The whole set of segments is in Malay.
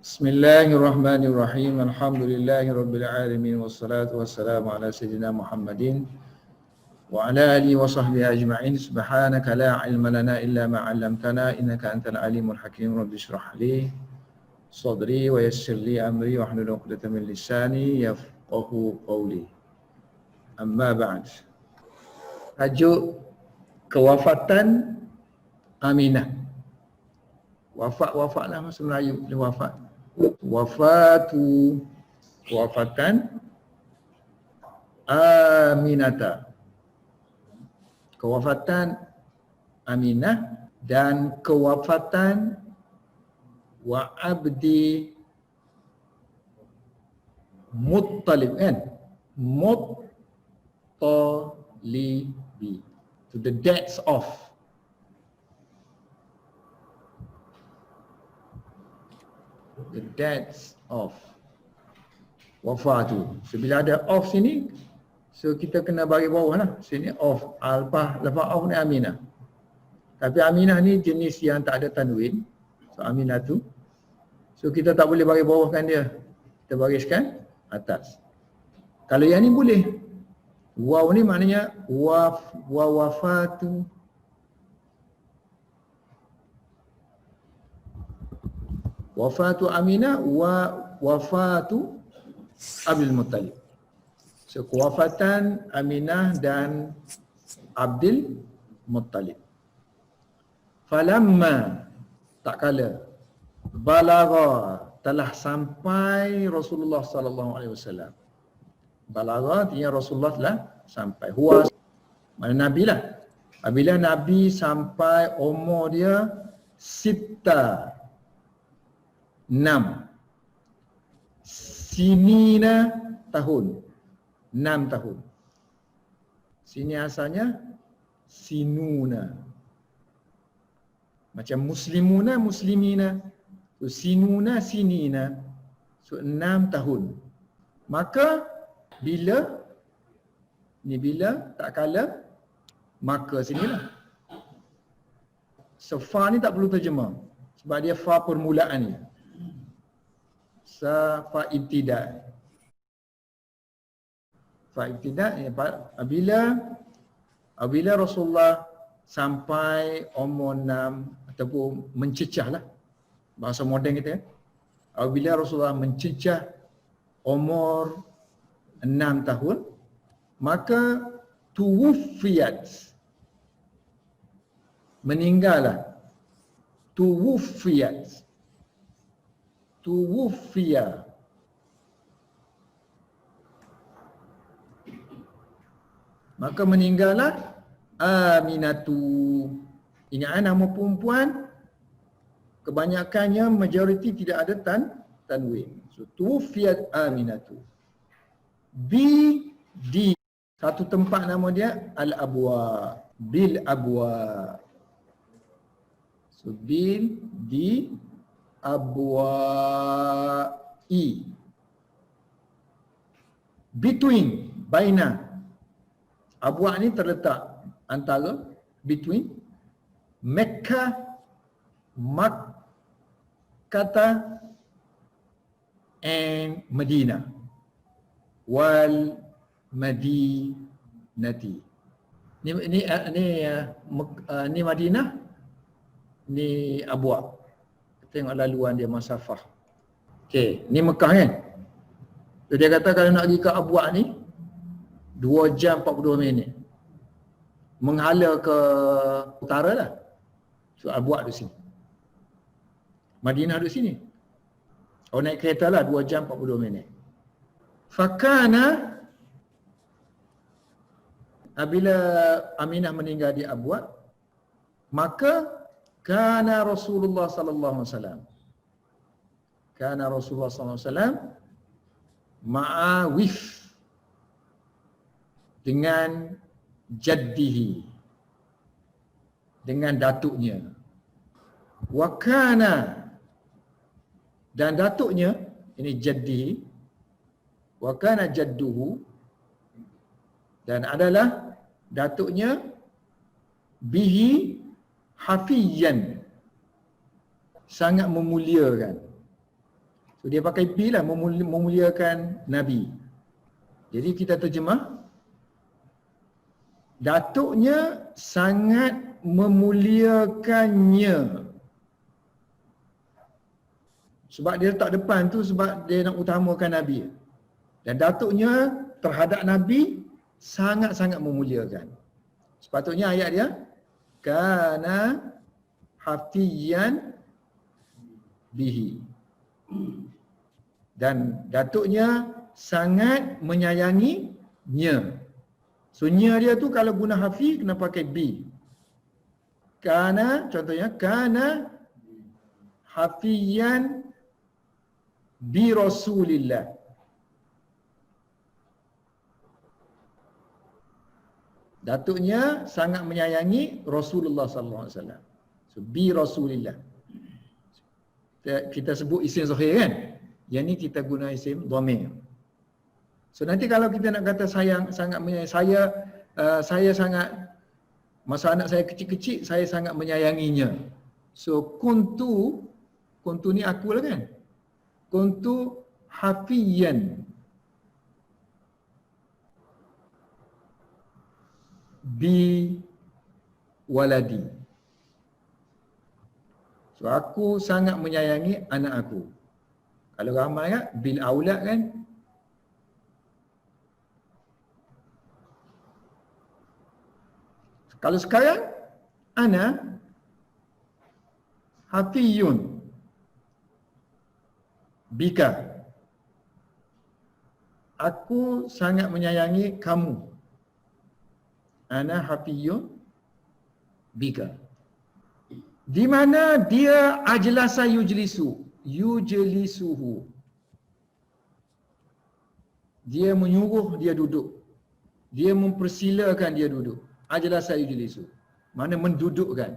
Bismillahirrahmanirrahim. Alhamdulillahirabbil alamin wassalatu wassalamu ala sayyidina Muhammadin wa ala alihi wa sahbihi ajma'in. Subhanaka la ilma lana illa ma 'allamtana innaka antal alimul hakim. Rabbi shrah li sadri wa yassir li amri wa hlul 'uqdatam min lisani yafqahu qawli. Amma ba'd. Tajuk kewafatan Aminah. Wafat-wafatlah bahasa Melayu, dia wafat. Kewafatan Aminata. Kewafatan Aminah dan kewafatan wa abdi Muttalib, kan? Muttalibi. To the deaths of. The deaths of. Wafatu. So bila ada of sini, so kita kena bagi bawah lah. Sini of. Lepas of ni Aminah. Tapi Aminah ni jenis yang tak ada tanwin. So Aminah tu. So kita tak boleh bagi bawahkan dia. Kita bariskan atas. Kalau yang ni boleh. Waw ni maknanya wafatu. Wafatu Aminah wa wafatu Abdul Muttalib. So kewafatan Aminah dan Abdul Muttalib. Falamma, tak kala balagha, telah sampai Rasulullah sallallahu alaihi wasallam. Balagha artinya Rasulullah telah sampai. Huwa, mana Nabi lah. Apabila Nabi sampai umur dia 6 sinina tahun, 6 tahun. Sini asalnya sinuna, macam muslimuna, muslimina. So sinuna, sinina. So 6 tahun. Maka bila tak kala, maka sinilah. So fa ni tak perlu terjemah sebab dia fa permulaan ni. Fa ibtida. Fa ibtida ni apabila Rasulullah sampai umur 6 ataupun mencecah lah, bahasa moden kita. Apabila Rasulullah mencecah umur 6 tahun, maka tuwufiyat, meninggallah. Tuwufiya. Maka meninggallah Aminatu. Ingat nama perempuan kebanyakannya majoriti tidak ada tanwin. So tuwufiyat Aminatu. Di satu tempat nama dia Al-Abwa, Bil Abwa. So bil di abwa'i, between, baina. Abwa' ni terletak antara, between Mekah, Makkah and Madinah. Wal Madinati. Ni Madinah, ni Abwa'. Tengok laluan dia masafah. Okey, ni Mekah kan. So dia kata kalau nak pergi ke Abwa' ni 2 jam 42 minit. Menghala ke utara lah. So Abwa' di sini. Madinah di sini. Oh, naik kereta lah 2 jam 42 minit. Fakana, apabila Aminah meninggal di Abwa', maka kana Rasulullah sallallahu alaihi wasallam. Kana Rasulullah sallallahu alaihi wasallam ma'awif, dengan jaddihi, dengan datuknya. Wa kana, dan datuknya, ini jaddihi. Wa kana jadduhu, dan adalah datuknya bihi hafiyan, sangat memuliakan. So dia pakai bi lah, memuliakan Nabi. Jadi kita terjemah, datuknya sangat memuliakannya. Sebab dia letak depan tu sebab dia nak utamakan Nabi. Dan datuknya terhadap Nabi sangat-sangat memuliakan. Sepatutnya ayat dia, kana hafiyan bihi. Dan datuknya sangat menyayanginya. So nya dia tu kalau guna hafi kena pakai bi. Kana, contohnya, kana hafiyan bi Rasulillah. Datuknya sangat menyayangi Rasulullah sallallahu alaihi wasallam. So bi Rasulillah. Kita sebut isim zahir kan? Yang ni kita guna isim dhamir. So nanti kalau kita nak kata sayang, sangat menyayangi, saya sangat, masa anak saya kecil-kecil saya sangat menyayanginya. So kuntu ni aku lah kan? Kuntu hafiyan bi waladi. So aku sangat menyayangi anak aku. Kalau ramai kan, bil aulad kan? Kalau sekarang, ana hafiyun bika. Aku sangat menyayangi kamu. Ana hafiyun bika. Di mana dia ajlasa yujlisuhu. Dia menyuruh dia duduk. Dia mempersilakan dia duduk. Ajlasa yujlisu. Mana mendudukkan.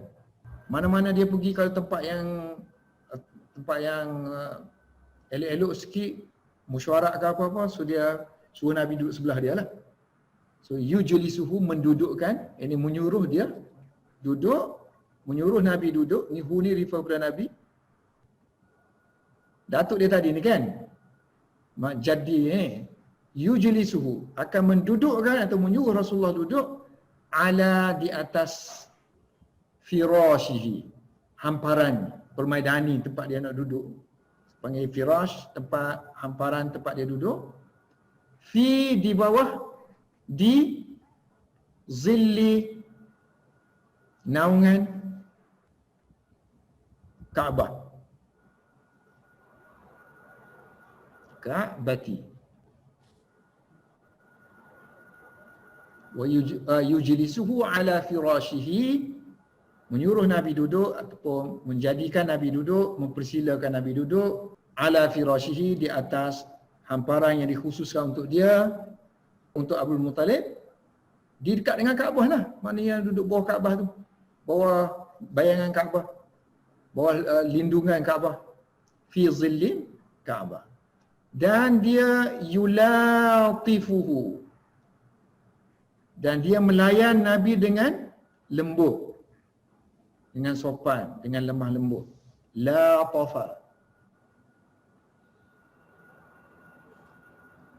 Mana-mana dia pergi kalau tempat yang elok-elok sikit, mesyuarat ke apa-apa, so dia suruh Nabi duduk sebelah dia lah. So yujlisuhu, mendudukkan, ini menyuruh dia duduk, menyuruh Nabi duduk. Ni hu ni refer kepada Nabi. Datuk dia tadi ni kan, mak jadi ni, yujlisuhu, akan mendudukkan atau menyuruh Rasulullah duduk ala, di atas firashihi, hamparan permaidani tempat dia nak duduk. Panggil firash, tempat hamparan tempat dia duduk. Fi, di bawah, di zilli, naungan Kaabah. Ka'bati. Wa yujlisuhu ala firashihi, menyuruh Nabi duduk ataupun menjadikan Nabi duduk, mempersilakan Nabi duduk ala firashihi, di atas hamparan yang dikhususkan untuk dia, untuk Abdul Muttalib, di dekat dengan Kaabah lah. Mana yang duduk bawah Kaabah tu, bawah bayangan Kaabah, bawah lindungan Kaabah, fi zillin Kaabah. Dan dia yulatifuhu, dan dia melayan Nabi dengan lembut, dengan sopan, dengan lemah lembut. Latafa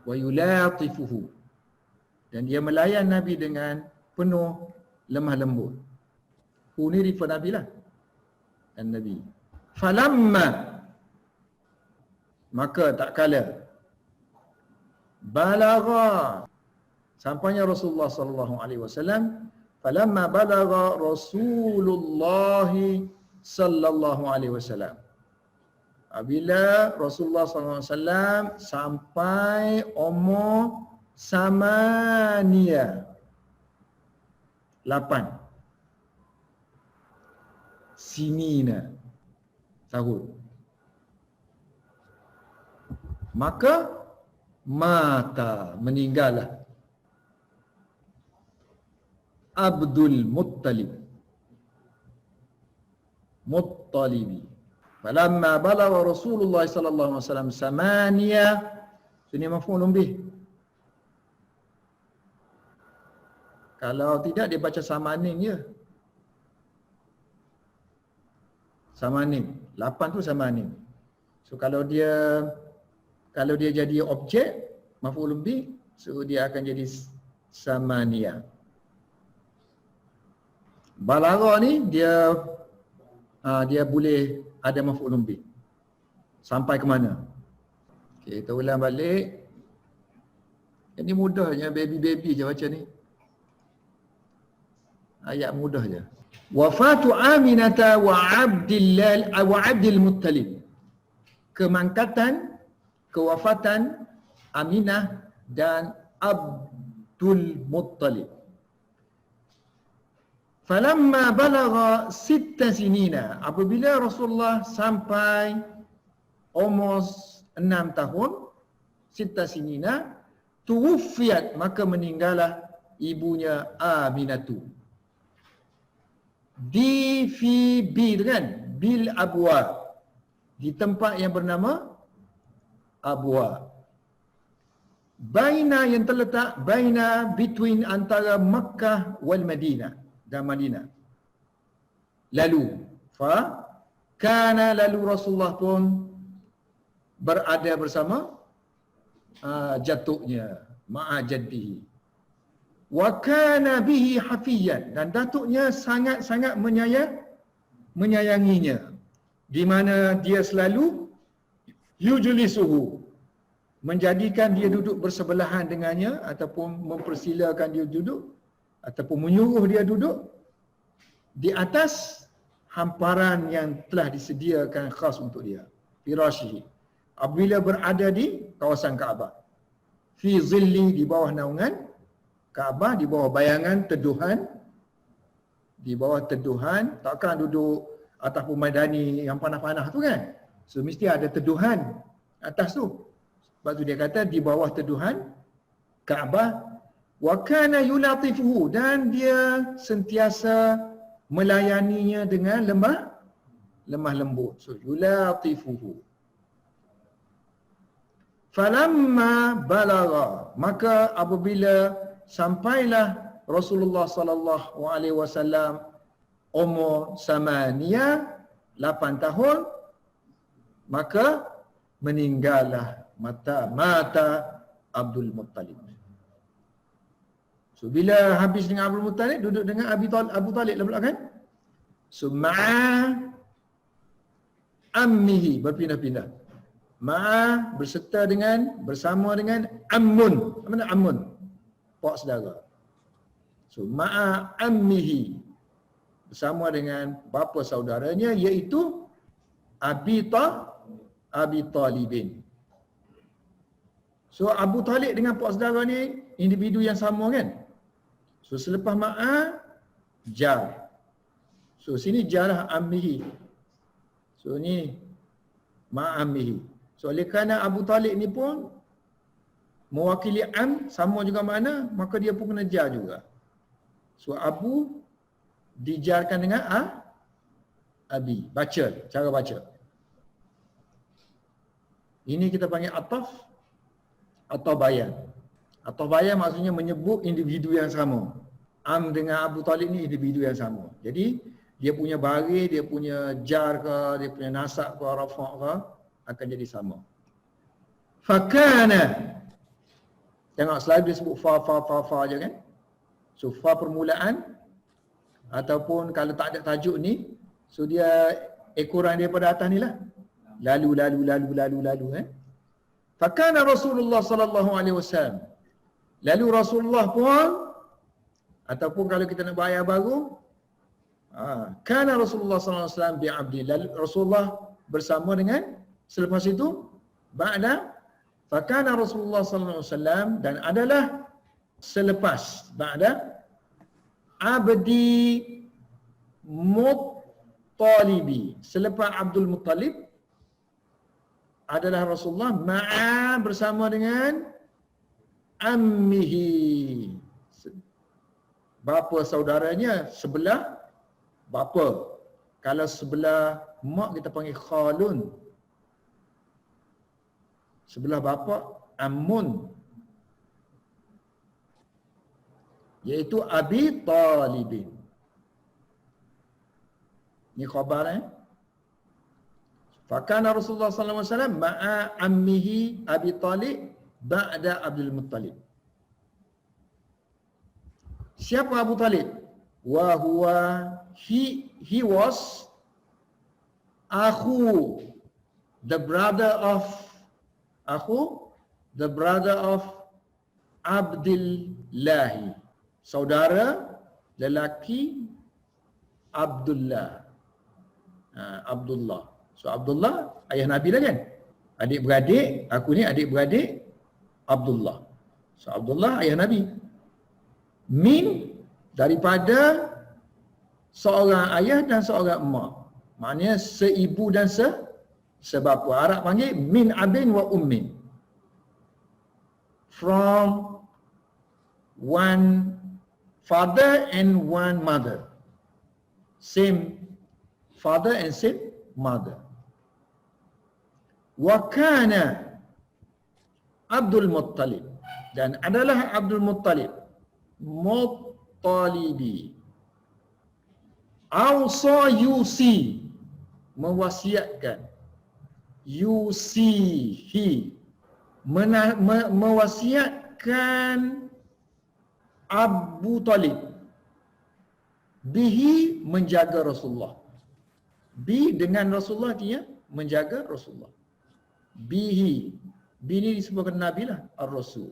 wa yulatifuhu, dan dia melayan Nabi dengan penuh lemah lembut. Hu ni refer Nabi lah, dan Nabi. Falamma, maka tak kala, balagha, sampainya Rasulullah sallallahu alaihi wasallam, falamma balagha Rasulullah sallallahu alaihi wasallam, apabila Rasulullah sallallahu alaihi wasallam sampai umur samania, 8 sinina, tahun, maka mata, meninggallah Abdul Muttalibi. Falamma balagha Rasulullah sallallahu alaihi wasallam samania, ini maf'ulun bih. Kalau tidak dia baca samanin je. Samanin, 8 tu samanin. So kalau dia jadi objek maf'ul bih, so dia akan jadi samaniyah. Balagha ni dia boleh ada maf'ul bih. Sampai ke mana? Okay, kita ulang balik. Ini mudahnya, baby je baca ni. Ayat mudah je. Wafatu Aminata wa Abdul Muttalib. Kewafatan Aminah dan Abdul Muttalib. Falamma balagha 6 sinina, apabila Rasulullah sampai umur 6 tahun, 6 sinina, tuwufiyat, maka meninggallah ibunya Aminatu. Kan? Bil Abwa, di tempat yang bernama Abwa. Baina, yang terletak between antara Makkah wal Madinah dan Madinah. Lalu Rasulullah pun berada bersama jatuknya, ma'a jaddihi. Wa kana bihi hafiyan, dan datuknya sangat-sangat menyayanginya, di mana dia selalu yujlisuhu, menjadikan dia duduk bersebelahan dengannya, ataupun mempersilakan dia duduk, ataupun menyuruh dia duduk di atas hamparan yang telah disediakan khas untuk dia, firashihi, apabila berada di kawasan Kaabah, fi zilli, di bawah naungan Kaabah, di bawah bayangan teduhan, takkan duduk atas pemadani yang panas-panas tu kan. So mesti ada teduhan atas tu. Sebab tu dia kata di bawah teduhan Kaabah. Wa kana yulatifuhu, dan dia sentiasa melayaninya dengan lemah lembut. So yulatifuhu. Falamma balagha, maka apabila sampailah Rasulullah sallallahu alaihi wasallam umur 8 tahun, maka meninggallah mata Abdul Muttalib. So bila habis dengan Abdul Muttalib, duduk dengan Abu Talib lah pula kan. So ma'a ammihi, berpindah-pindah. Ma'a bersama dengan ammun. Apa makna ammun? Pak saudara. So ma'a ammihi, bersama dengan bapa saudaranya, iaitu Abi Talibin. So Abu Talib dengan pak saudara ni individu yang sama kan. So selepas ma'a, jar. So sini jarah ammihi. So ni ma'a ammihi. So oleh kerana Abu Talib ni pun mewakili am, sama juga makna, maka dia pun kena jar juga. So Abu dijarkan dengan Abi. Baca, cara baca. Ini kita panggil ataf atau bayan. Ataf bayan maksudnya menyebut individu yang sama. Am dengan Abu Talib ni individu yang sama. Jadi dia punya baris, dia punya jar ke, dia punya nasab ke, rafa' ke, akan jadi sama. Fakana, tengok slide dia sebut fa je kan. So fa permulaan, ataupun kalau tak ada tajuk ni, so dia ekoran daripada atas ni lah. Lalu kan. Fakana Rasulullah sallallahu alaihi wasallam, lalu Rasulullah pun, ataupun kalau kita nak bayar baru, kana Rasulullah sallallahu alaihi wasallam bi'abdi, lalu Rasulullah bersama dengan, selepas itu ba'da, fakana Rasulullah sallallahu alaihi wasallam, dan adalah selepas ba'da abdi Muttalibi, selepas Abdul Muttalib, adalah Rasulullah ma'a, bersama dengan ammihi, bapa saudaranya sebelah bapa. Kalau sebelah mak kita panggil khalun, sebelah bapa ammun, iaitu Abi Talibin. Ini khabar Fakana Rasulullah sallallahu alaihi wasallam ma'a ammihi Abi Talib ba'da Abdul Muttalib. Siapa Abu Talib? Wa huwa he was akhu, the brother of Abdullah, saudara lelaki Abdullah. Abdullah. So Abdullah ayah Nabi lah kan? Adik-beradik, aku ni adik-beradik Abdullah. So Abdullah ayah Nabi. Min daripada seorang ayah dan seorang emak. Maknanya seibu dan sebapa. Arab panggil min abin wa ummin. From one father and one mother. Same father and same mother. Wa kana Abdul Muttalib, dan adalah Abdul Muttalib Muttalibi awsa yusi, mewasiatkan, yusihi, mewasiatkan Abu Talib bihi, menjaga Rasulullah. Bi dengan Rasulullah, dia menjaga Rasulullah. Bihi, bi ni disebutkan Nabi lah, Ar-Rasul.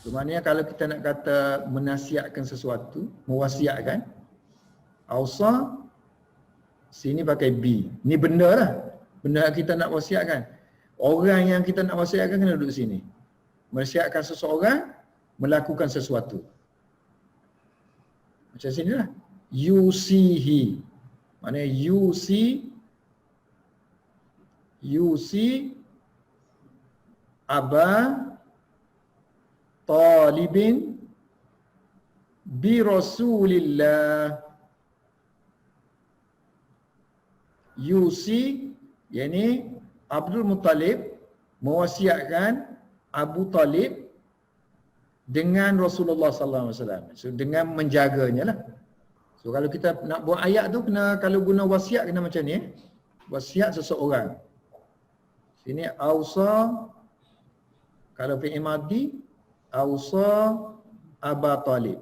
So, maknanya kalau kita nak kata menasihatkan sesuatu, mewasiatkan, awsa, sini pakai bi. Ni benda lah. Benda yang kita nak wasiatkan. Orang yang kita nak wasiatkan kena duduk sini. Wasiatkan seseorang melakukan sesuatu. Macam sini lah. Yusihi. Maknanya yusi Aba Talibin bi Rasulillah. Yusi, yakni Abdul Muttalib mewasiatkan Abu Talib dengan Rasulullah sallallahu alaihi wasallam. So dengan menjaganya lah. So kalau kita nak buat ayat tu kena, kalau guna wasiat kena macam ni. Wasiat seseorang. Sini ausa, kalau fi'il madhi, ausa Aba Talib.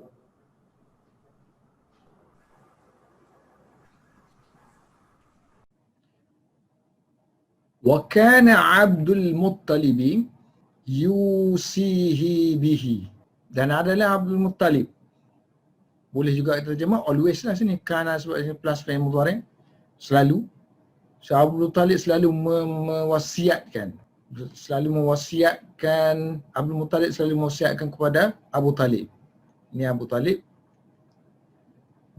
Wa kana Abdul Muttalib yusihi bihi. Dan adalah Abdul Muttalib. Boleh juga terjemah always lah sini. Kana sebab plus fi'il mudhari', selalu. So Abdul Muttalib selalu mewasiatkan. Abdul Muttalib selalu mewasiatkan kepada Abu Talib. Ini Abu Talib.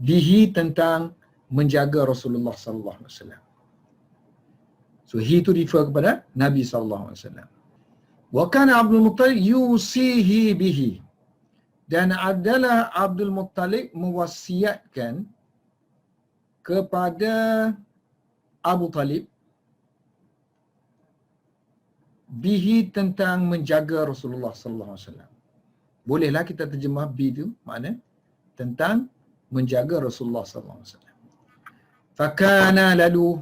Bihi, tentang menjaga Rasulullah sallallahu alaihi wasallam. So he tu refer kepada Nabi sallallahu alaihi wasallam. Wa kana Abdul Muttalib yusihi bihi. Dan adalah Abdul Muttalib mewasiatkan kepada Abu Talib bihi, tentang menjaga Rasulullah sallallahu alaihi wasallam. Bolehlah kita terjemah bi tu makna tentang menjaga Rasulullah sallallahu alaihi wasallam. Fakana, lalu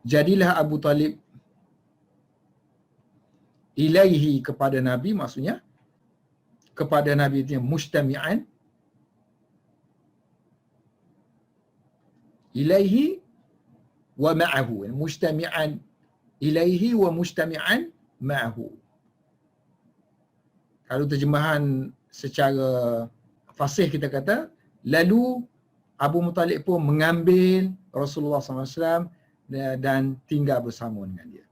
jadilah Abu Talib ilaihi, kepada Nabi, maksudnya kepada Nabi itu mustami'an ilaihi wa ma'ahu. Mustami'an ilaihi wa mustami'an ma'ahu. Kalau terjemahan secara fasih kita kata, lalu Abu Muttalib pun mengambil Rasulullah SAW dan tinggal bersama dengan dia.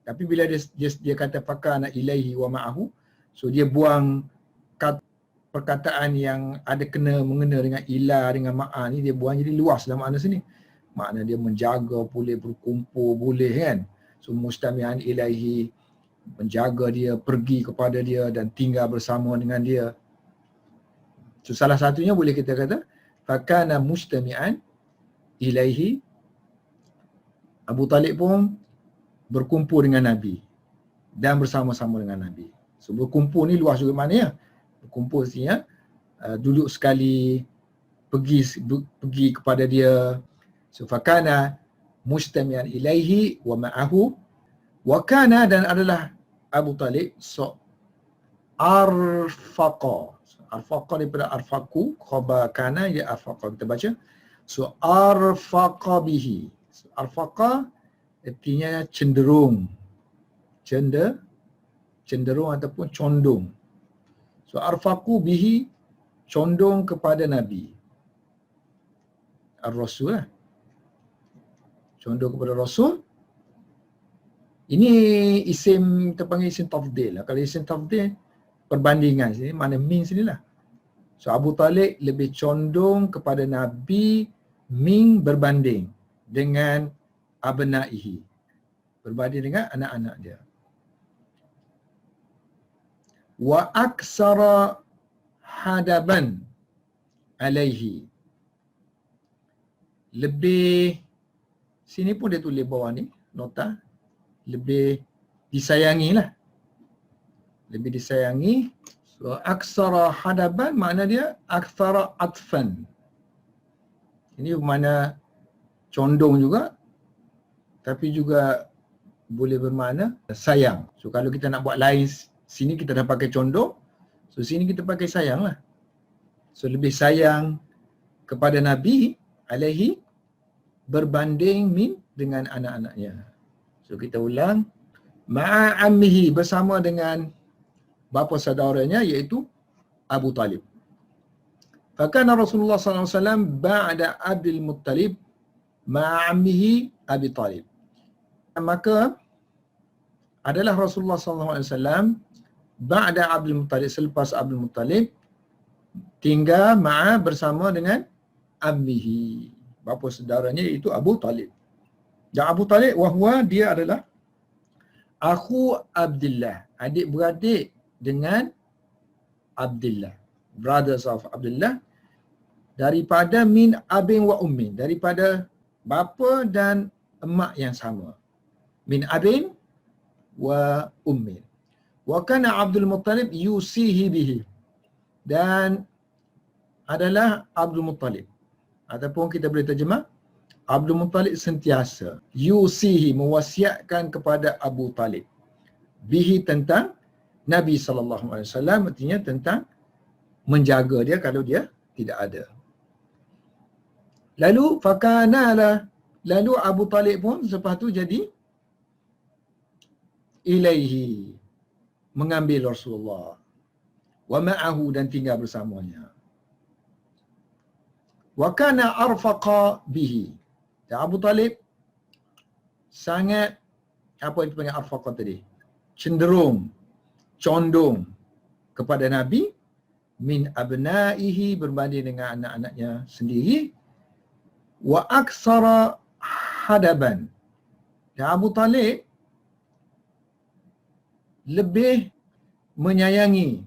Tapi bila dia kata fakana ilaihi wa ma'ahu, so dia buang perkataan yang ada mengena dengan ilah, dengan ma'a ni, dia buang jadi luas dalam makna sini. Makna dia menjaga, boleh berkumpul, boleh kan. So mustami'an ilaihi, menjaga dia, pergi kepada dia dan tinggal bersama dengan dia. So salah satunya boleh kita kata fakana mustami'an ilaihi, Abu Talib pun berkumpul dengan Nabi dan bersama-sama dengan Nabi. So berkumpul ni luas juga maknanya. Berkumpul artinya duduk sekali, pergi kepada dia. So fakana mustami'an ilaihi wa ma'ahu, wa kana, dan adalah Abu Talib arfaqa. Arfaqa daripada arfaqu, khabar kana ya arfaqa kita baca. So arfaqa bihi. So, arfaqa artinya cenderung. Cenderung ataupun condong. So arfaqu bihi, condong kepada Nabi. Ar-Rasul lah. Condong kepada Rasul. Ini isim, terpanggil isim tafdil lah. Kalau isim tafdil, perbandingan sini, mana min sini lah. So Abu Talib lebih condong kepada Nabi min berbanding dengan abnaihi. Berbanding dengan anak-anak dia. Wa aksara hadaban alaihi. Lebih, sini pun dia tulis bawah ni, nota. Lebih disayangi lah. Lebih disayangi. So, aksara hadaban makna dia aksara atfan. Ini bermakna condong juga. Tapi juga boleh bermakna sayang. So, kalau kita nak buat lain, sini kita dah pakai condong. So, sini kita pakai sayang lah. So, lebih sayang kepada Nabi alaihi berbanding min dengan anak-anaknya. So kita ulang, ma'a ammihi, bersama dengan bapa saudaranya iaitu Abu Talib. Fakana Rasulullah SAW ba'da Abdul Muttalib ma'a ammihi Abi Talib. Maka adalah Rasulullah SAW ba'da Abdul Muttalib, selepas Abdul Muttalib, tinggal ma'a bersama dengan ammihi, bapa saudaranya iaitu Abu Talib. Dan Abu Talib wahwa dia adalah akhu Abdullah, adik-beradik dengan Abdullah, brothers of Abdullah, daripada min abin wa ummin, daripada bapa dan emak yang sama. Min abin wa ummin. Wa kana Abdul Muttalib yusihi bihi, dan adalah Abdul Muttalib, ataupun kita boleh terjemah Abdul Muttalib sentiasa yusihi, mewasiatkan kepada Abu Talib bihi, tentang Nabi SAW, artinya tentang menjaga dia kalau dia tidak ada. Lalu fakanalah, lalu Abu Talib pun selepas tu jadi ilaihi, mengambil Rasulullah, wa ma'ahu, dan tinggal bersamanya. Wa kana arfaqa bihi, dan Abu Talib sangat, apa yang dipanggil arfaqa tadi, cenderung, condong kepada Nabi min abnaihi, berbanding dengan anak-anaknya sendiri, wa aksara hadaban, dan Abu Talib lebih menyayangi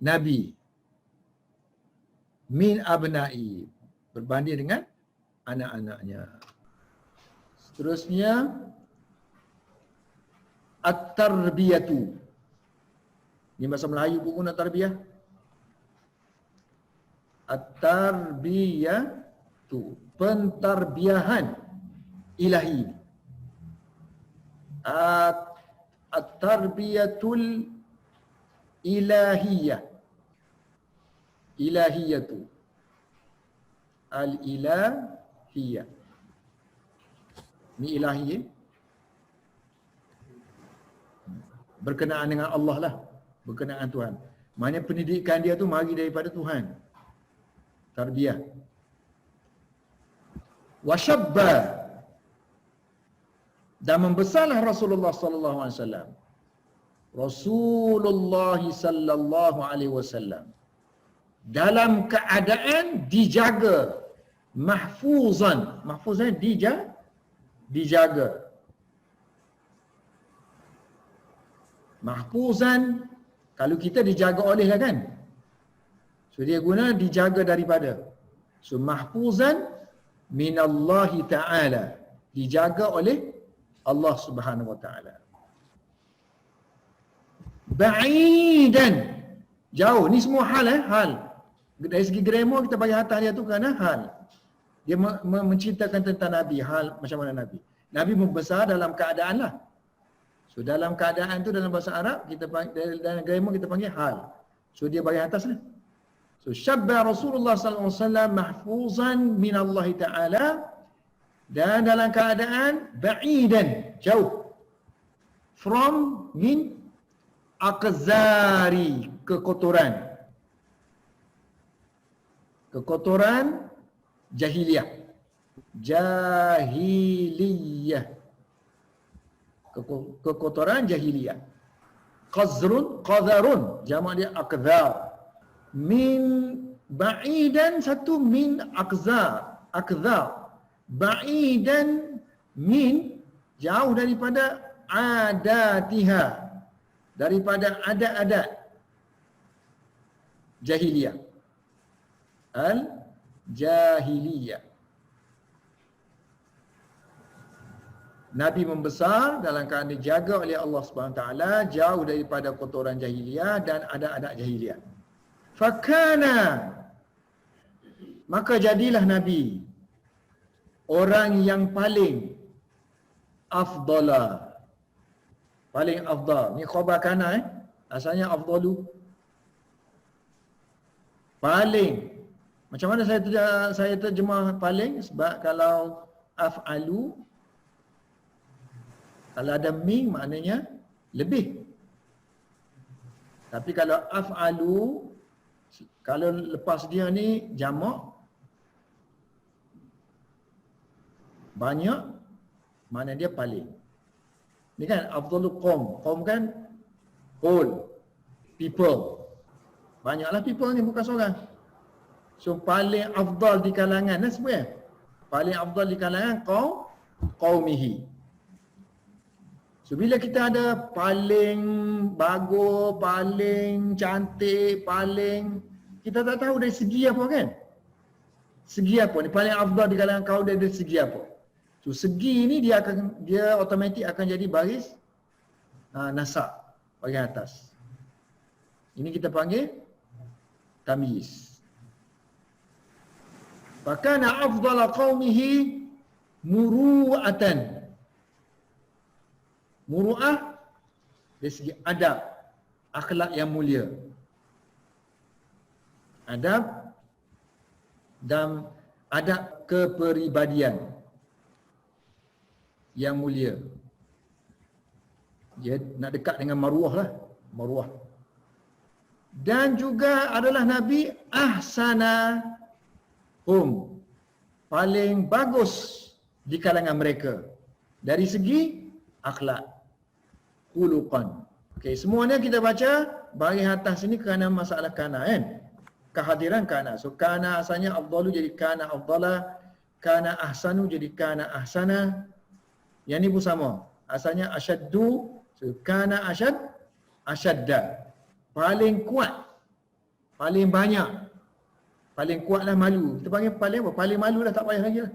Nabi min abnai, berbanding dengan anak-anaknya. Seterusnya at-tarbiyatu. Ini bahasa Melayu pun guna tarbiyah. At-tarbiyatu, pentarbiahan ilahi. At-tarbiyatul ilahiyah. Ilahiyatu. Al-ilahiyah. Ini ilahi, berkenaan dengan Allah lah, berkenaan Tuhan. Maknanya pendidikan dia tu mari daripada Tuhan. Tarbiyah. Washabba, dan membesarlah Rasulullah sallallahu alaihi wasallam. Rasulullah sallallahu alaihi wasallam dalam keadaan dijaga, mahfuzan. Mahfuzan dijaga. Mahfuzan, kalau kita dijaga oleh lah kan. So dia guna dijaga daripada. So mahfuzan minallahi ta'ala, dijaga oleh Allah Subhanahu wa ta'ala. Ba'idan, jauh. Ni semua hal hal. Dari segi grammar kita bagi hantar dia tu kerana hal. Dia menceritakan tentang Nabi, hal macam mana Nabi. Nabi membesar dalam keadaan lah. So dalam keadaan tu dalam bahasa Arab kita panggil, dalam grammar kita panggil hal. So dia bagian atas lah. So syabba Rasulullah sallallahu alaihi wasallam mahfuzan min Allah Taala, dan dalam keadaan ba'idan, jauh, from min aqzari, kekotoran jahiliyah. Kekotoran jahiliyah. Qadharun, jamak dia aqdhar. Min ba'idan, satu min aqdhar. Ba'idan min, jauh daripada adatiha, daripada adat-adat jahiliyah. Al-jahiliyah. Nabi membesar dalam keadaan dijaga oleh Allah Subhanahu taala, jauh daripada kotoran jahiliyah dan adat-adat jahiliyah. Fakana, maka jadilah Nabi orang yang paling afdala, paling afdal. Ni khabar kana asalnya afdalu. Paling. Macam mana saya terjemah paling? Sebab kalau af'alu, kalau ada min maknanya lebih. Tapi kalau af'alu, kalau lepas dia ni jamak, banyak, mana dia paling. Ni kan afdalul qaum. Qaum kan all, people. Banyaklah people ni, bukan seorang. So paling afdal di kalangan sebenarnya. Paling afdal di kalangan qaumihi. So bila kita ada paling bagus, paling cantik, paling, kita tak tahu dari segi apa kan? Segi apa ni? Paling afdal di kalangan kaum dia dari segi apa? So segi ni dia automatik akan jadi baris nasab bahagian atas. Ini kita panggil tamyiz. Fakana afdala qaumihi muru'atan. Muru'ah dari segi adab, akhlak yang mulia. Adab dan adab kepribadian yang mulia. Dia nak dekat dengan maruah lah. Maruah. Dan juga adalah Nabi ahsana paling bagus di kalangan mereka dari segi akhlak, khuluqan. Okey, semuanya kita baca bahagian atas ini kerana masalah kana kan? Kehadiran kana. So kana asalnya afdalu jadi kana afdala, kana ahsanu jadi kana ahsana. Yang ni pun sama. Asalnya asyaddu, so kana asyadda. Paling kuat, paling banyak, paling kuatlah malu. Kita panggil paling apa? Paling malu dah, tak payah lagi lah.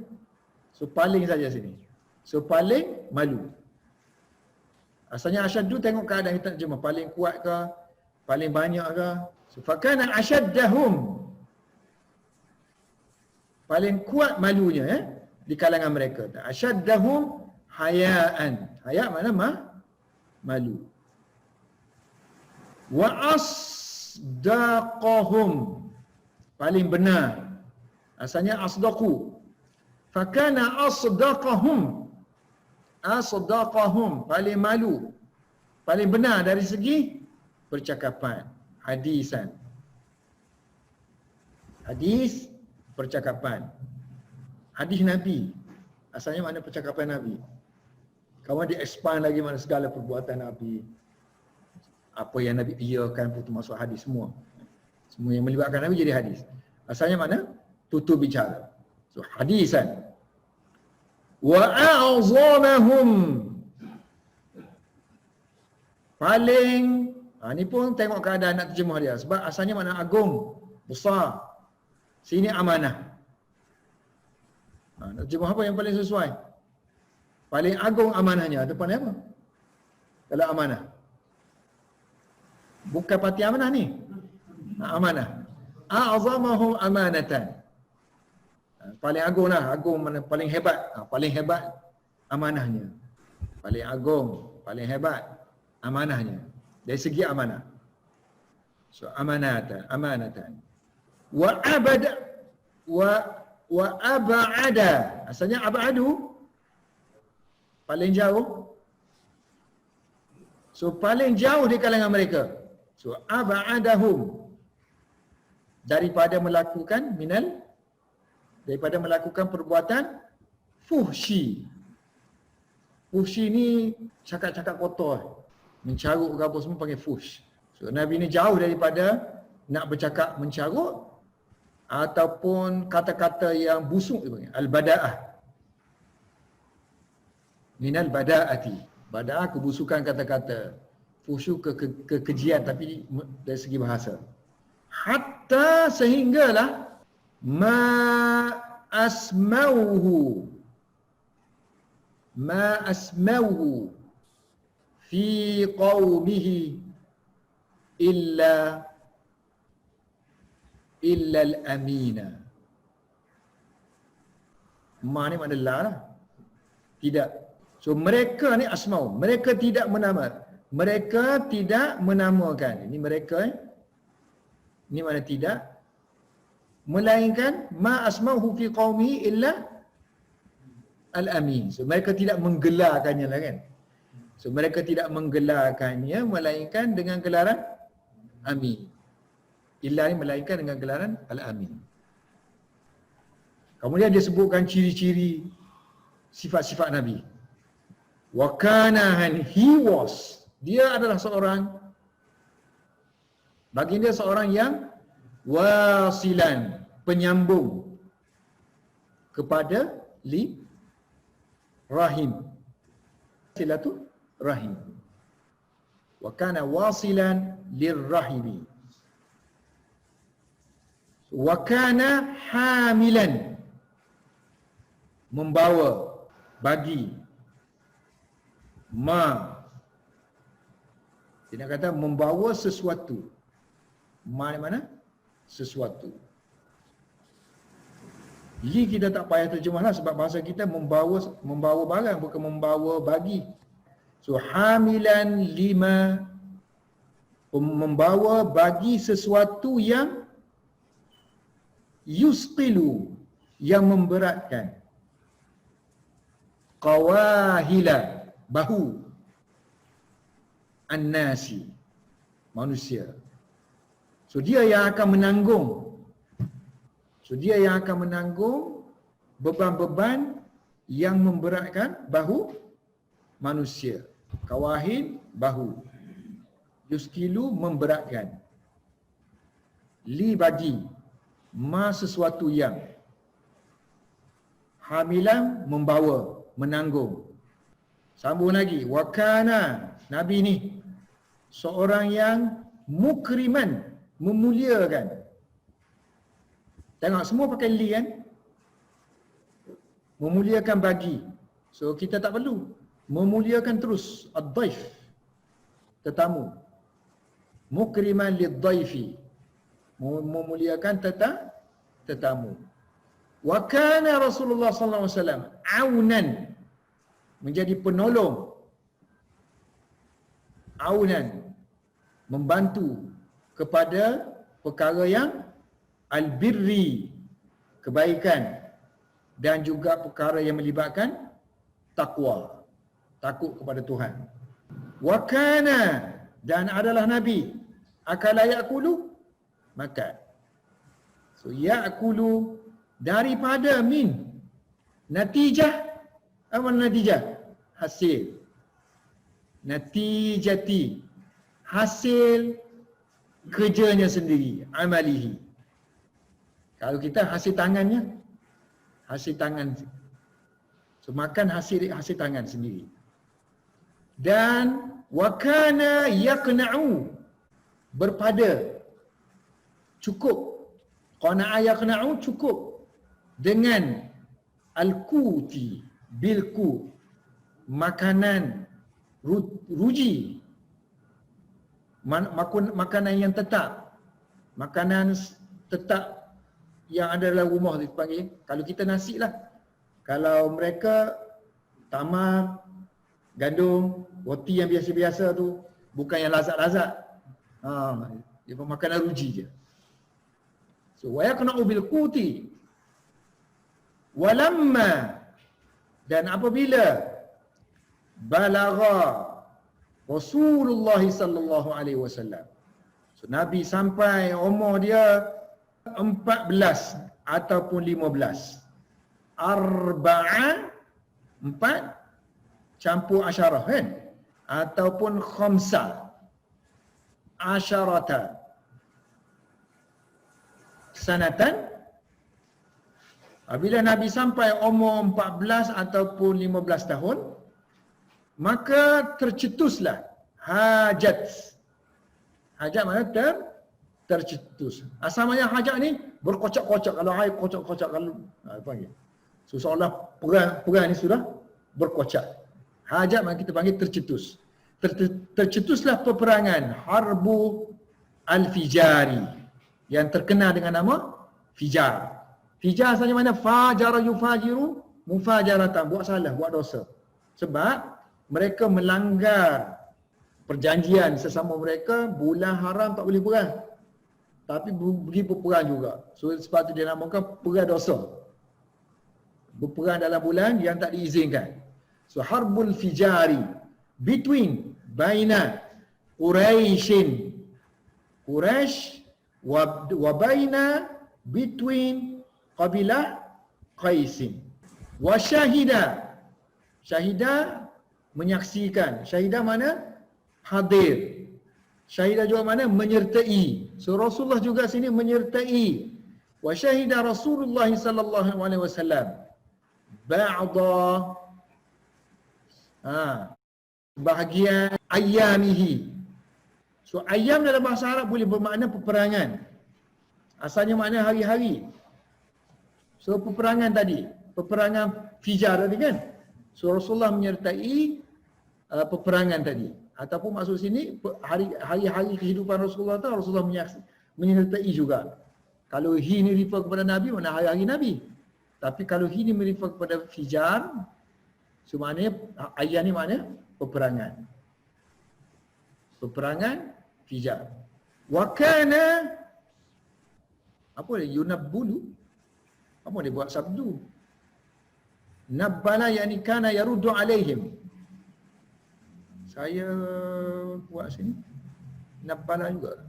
So paling saja sini. So paling malu. Asalnya asyaddu, tengok keadaan kita terjemah. Paling kuat ke? Paling banyak ke? So fakana asyaddahum, paling kuat malunya di kalangan mereka. Asyaddahum hayaan. Haya mana malu. Wa asdaqahum, paling benar. Asalnya asdaqu. Fakana asdaqahum, paling malu, paling benar dari segi percakapan, hadisan. Hadis, percakapan. Hadis Nabi, asalnya mana percakapan Nabi. Kawan dia expand lagi mana segala perbuatan Nabi. Apa yang Nabi iakan pun termasuk hadis semua. Semua yang melibatkan Nabi jadi hadis. Asalnya mana? Tutur bicara. So hadisan. Wa a'zamahum, paling, ni pun tengok keadaan nak terjemah dia. Sebab asalnya mana agung, besar. Sini amanah. Nak terjemah apa yang paling sesuai? Paling agung amanahnya. Depan apa? Kalau amanah. Bukan parti amanah ni. Amanah. A'zamahum amanatan. Paling agung lah, agung mana paling hebat. Paling hebat amanahnya. Paling agung, paling hebat amanahnya. Dari segi amanah. So amanatan. Wa abada wa ab'ada. Asalnya ab'adu paling jauh. So paling jauh di kalangan mereka. So ab'adahum daripada melakukan perbuatan fuhshi. Fuhshi ni cakap-cakap kotor. Mencarut ke apa semua panggil fuhsh. So Nabi ni jauh daripada nak bercakap mencarut ataupun kata-kata yang busuk dipanggil al-bada'ah. Minal bada'ati. Bada'ah kebusukan kata-kata. Fuhsyu kekejian tapi dari segi bahasa. Hatta sehinggalah ma asmauhu fi qaumihi illa al-amina. Ma ni makna la lah. Tidak. So mereka ni asmau. Mereka tidak menamakan. Ini mereka ini mana tidak. Melainkan ma asmauhu fi qaumihi illa al-amin. So mereka tidak menggelarkannya lah kan. So mereka tidak menggelarkannya melainkan dengan gelaran amin. Illa ni melainkan dengan gelaran al-amin. Kemudian dia sebutkan ciri-ciri sifat-sifat Nabi. Wa kana, he was, dia adalah seorang, baginda seorang yang wasilan, penyambung kepada rahim. Silatu rahim. Wa kana wasilan lirrahimi. Wa kana hamilan, membawa, bagi, dia nak kata membawa sesuatu. Mana? Sesuatu. Li kita tak payah terjemahlah sebab bahasa kita membawa barang, bukan membawa bagi. So hamilan lima, membawa bagi sesuatu yang yusqilu, yang memberatkan. Qawahila, bahu an-nasi, manusia. So dia yang akan menanggung beban-beban yang memberatkan bahu manusia. Kawahil, bahu. Yuskilu, memberatkan. Li, bagi. Ma, sesuatu yang. Hamilan, membawa, menanggung. Sambung lagi. Wakana, Nabi ni seorang yang mukriman, memuliakan. Tengok semua pakai li kan? Memuliakan bagi. So kita tak perlu. Memuliakan terus. Ad-daif, tetamu. Mukriman lid-daifi, memuliakan tetamu. Wa kana Rasulullah sallallahu alaihi wasallam aunan, menjadi penolong. Aunan, membantu kepada perkara yang al-birri, kebaikan, dan juga perkara yang melibatkan takwa, takut kepada Tuhan. Wa kana, dan adalah Nabi, akala ya'kulu, makan. So ya'kulu daripada min, natijah, apa natijah? Hasil. Natijati, hasil kerjanya sendiri, amalihi. Kalau kita hasil tangannya, hasil tangan. So makan hasil tangan sendiri. Dan wakana yaqna'u, berpada, cukup. Qana'a yaqna'u, cukup dengan al-kuti, bilku, makanan ruji, makanan yang tetap, makanan tetap yang ada dalam rumah tu panggil. Kalau kita nasi lah. Kalau mereka tamar, gandum, roti yang biasa-biasa tu, bukan yang lazat-lazat. Dia makanan ruji je. So wa yaqna'u bil quti walamma, dan apabila balagha Rasulullah sallallahu alaihi wasallam, so Nabi sampai umur dia 14 ataupun 15. Arba'a, 4 campur asyarah kan, ataupun khamsa asyarata sanatan. Apabila Nabi sampai umur 14 ataupun 15 tahun, maka tercetuslah hajat. Hajat mana? Tercetus. Asalnya hajat ni berkocak-kocak. Kalau air kocak-kocak, kalau panggil. So seolah perang ni sudah berkocak. Hajat mana kita panggil tercetus. Tercetuslah peperangan Harbu Al-Fijari yang terkenal dengan nama Fijar. Fijar asalnya mana? Fajara yufajiru mufajaratan. Buat salah, buat dosa. Sebab mereka melanggar perjanjian sesama mereka, bulan haram tak boleh perang. Tapi pergi berperang juga. So sebab itu dia namakan perang dosa. Berperang dalam bulan yang tak diizinkan. So Harbul Fijari, between, baina Quraishin, Quraisy wa baina, between kabilah Qaisin. Wa syahida, syahida menyaksikan. Syahidah mana? Hadir. Syahidah juga mana? Menyertai. So Rasulullah juga sini menyertai. Wa syahida Rasulullah sallallahu alaihi wasallam ba'da bahagian ayyamihi. So ayyam dalam bahasa Arab boleh bermakna peperangan. Asalnya makna hari-hari. So peperangan tadi, peperangan Fijar tadi kan. So Rasulullah menyertai peperangan tadi. Ataupun maksud sini hari-hari kehidupan Rasulullah tu Rasulullah menyertai juga. Kalau hi ni refer kepada Nabi, mana hari-hari Nabi. Tapi kalau hi ni refer kepada Fijar, so maknanya ayat ni makna peperangan. Peperangan Fijar. Wa kana, apa dia? Yunabbulu. Apa dia buat sabdu? Nabbala yani kana yaruddu alaihim. Saya buat sini nabbala juga.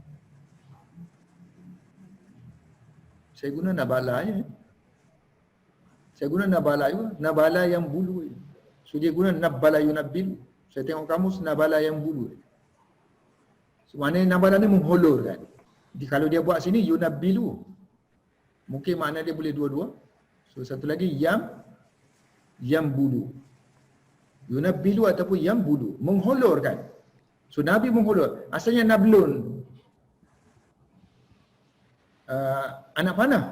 Saya guna nabala je. Saya guna nabala juga. Nabala yang bulu. So dia guna nabbala yunabbil. Saya tengok kamus nabala yang bulu. So maknanya nabala ni mengholorkan. Jadi kalau dia buat sini yunabbilu, mungkin makna dia boleh dua-dua. So satu lagi yang bulu. Yunabbilu ataupun yang bulu. Mengholorkan. So Nabi mengholor. Asalnya nablun. Anak panah.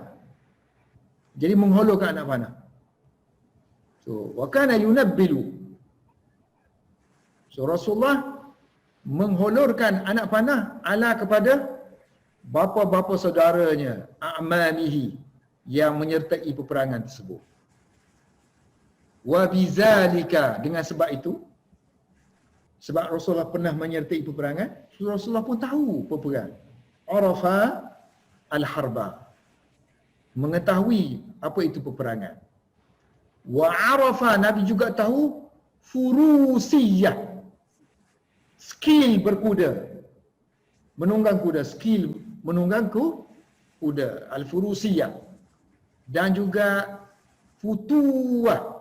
Jadi mengholorkan anak panah. So wa kana yunabbilu. So Rasulullah mengholorkan anak panah ala kepada bapa-bapa saudaranya, a'mamihi, yang menyertai peperangan tersebut. Wa bizalika, dengan sebab itu, sebab Rasulullah pernah menyertai peperangan, Rasulullah pun tahu peperang. Arafa al-harba, mengetahui apa itu peperangan. Wa arafa, Nabi juga tahu furusiyah, skill berkuda, menunggang kuda, skill menunggang kuda, al-furusiyah, dan juga futuwah.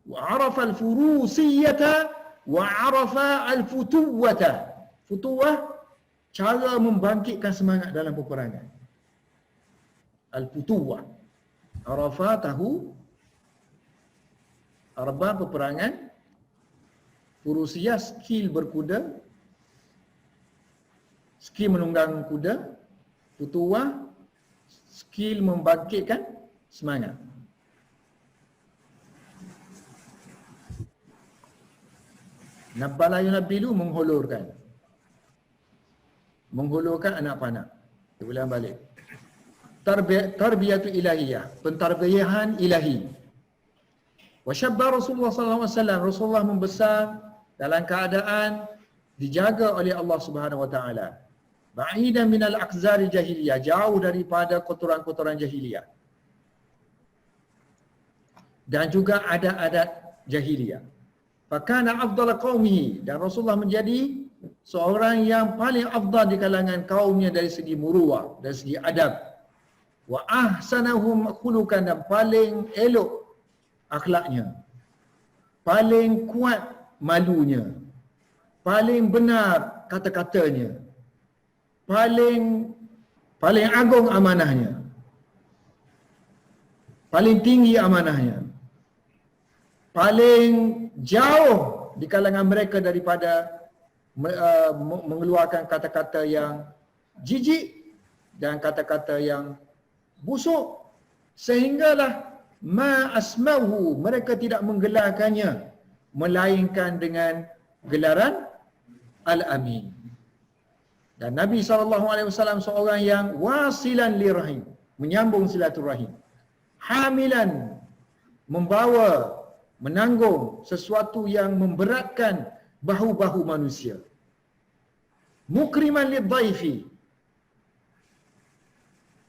Wa arafa al-furusiyata wa arafa al-futuwata. Futuwah, cara membangkitkan semangat dalam peperangan. Al-futuwah, arafa tahu, arba peperangan, furusiyah skill berkuda, skill menunggang kuda, futuwah skill membangkitkan semangat. Nabbala yunabbilu, mengholorkan anak panah. Kita ulang balik. tarbiyatu ilahiyah, pentarbiyahan ilahi. Wa syabba Rasulullah sallallahu alaihi wasallam, Rasulullah membesar dalam keadaan dijaga oleh Allah Subhanahu wa taala. Ba'idan minal aqzari jahiliyah, jauh daripada kotoran-kotoran jahiliyah. Dan juga adat-adat jahiliyah. Fakana afdal qaumihi, dan Rasulullah menjadi seorang yang paling afdal di kalangan kaumnya dari segi muruah, dari segi adab. Wa ahsanahum khuluqan, dan paling elok akhlaknya. Paling kuat malunya. Paling benar kata-katanya. Paling agung amanahnya. Paling tinggi amanahnya. Paling jauh di kalangan mereka daripada mengeluarkan kata-kata yang jijik dan kata-kata yang busuk, sehinggalah ma asmahu, mereka tidak menggelarkannya melainkan dengan gelaran Al-Amin. Dan Nabi SAW seorang yang wasilan lirahim, menyambung silaturahim, hamilan, membawa, menanggung sesuatu yang memberatkan bahu-bahu manusia, mukriman lidhaifi,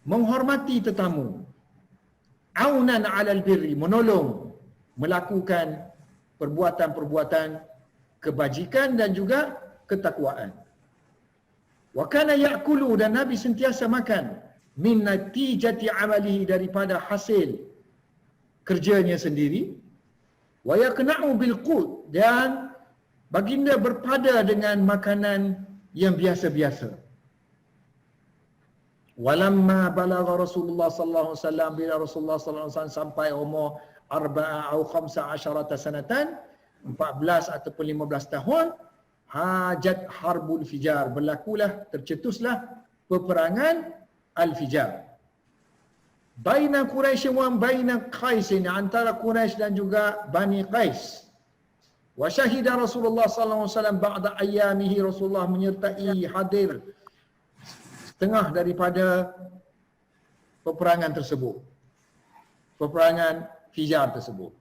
menghormati tetamu, aunan alal birri, menolong, melakukan perbuatan-perbuatan kebajikan dan juga ketakwaan. Wa kana ya'kulu, dan Nabi sentiasa makan, min natijati amalihi, daripada hasil kerjanya sendiri. Wa yaqna'u bil qut, dan baginda berpada dengan makanan yang biasa-biasa. Walamma balagha Rasulullah sallallahu alaihi wasallam, bila Rasulullah sallallahu alaihi wasallam sampai umur 4 atau 15 sanatan, 14 ataupun 15 tahun, hajat harbul fijar, berlakulah, tercetuslah peperangan al-fijar. Baina Quraisy wa baina Qais, antara Quraisy dan juga Bani Qais. Wa syahida Rasulullah sallallahu alaihi wasallam ba'da ayyamihi, Rasulullah menyertai, hadir setengah daripada peperangan tersebut. Peperangan Fijar tersebut.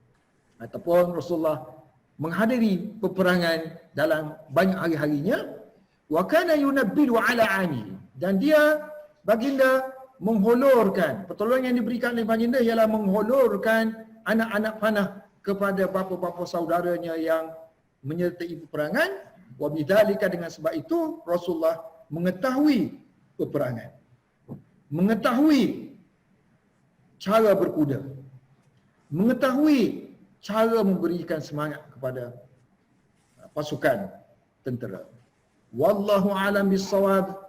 Ataupun Rasulullah menghadiri peperangan dalam banyak hari-harinya. Wa kana yunabbilu ala ani, dan dia baginda mengholorkan, pertolongan yang diberikan oleh baginda ialah mengholorkan anak-anak panah kepada bapa-bapa saudaranya yang menyertai peperangan. Wa bidzalika, dengan sebab itu Rasulullah mengetahui peperangan, mengetahui cara berkuda, mengetahui cara memberikan semangat kepada pasukan tentera. Wallahu a'lam bissawab.